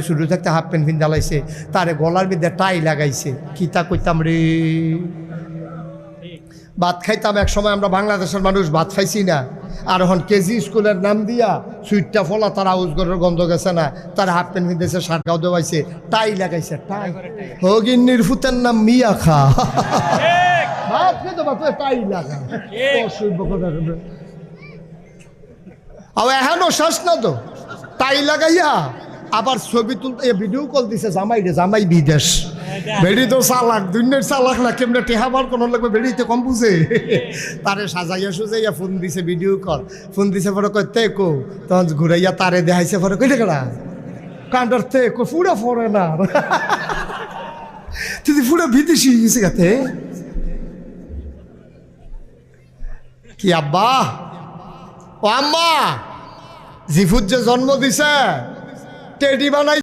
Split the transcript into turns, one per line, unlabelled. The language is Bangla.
শুরু থাকতে হাফ প্যান্ট পিন জ্বালাইছে, তারে গলার মধ্যে টাই লাগাইছে। কিতা কইতাম রে। ভাত খাইতাম এক সময়, আমরা বাংলাদেশের মানুষ ভাত খাইছি না। আর এখন কেজি স্কুলের নাম দিয়া সুইটটা ফলা, তার আউজগরের গন্ধ গেছে না, তার হাফ প্যান্ট পিনতেছে, শার্টগাও দেওয়াইছে, টাই লাগাইছে। টাই হগিন্নির ফুতের নাম মিয়া খা। ভাত খেতে ভাত টাই লাগা এখনো শেষ না তো, টাই লাগাইয়া আবার ছবি তুলতে ভিডিও কল দিছে জামাই রে, জামাই বিদেশ। বেড়ি তো চালাক, দুনিয়ার চালাক না, কেমনে টেহাবার কোনো লাগবে, বেড়িতে কম বুঝে। তারে সাজাইয়া সুজাইয়া ফোন দিছে, ভিডিও কল ফোন দিছে, পরে কই তে কো, তখন ঘুরাইয়া তারে দেখাইছে, পরে কই টাকা কান্ডার তে কো ফুড়া ফরে না। তুই ফুড়া বিদেশি গেছে গাতে কি আব্বা ও আম্মা জিফুত যে জন্ম দিছে টেডি বানাই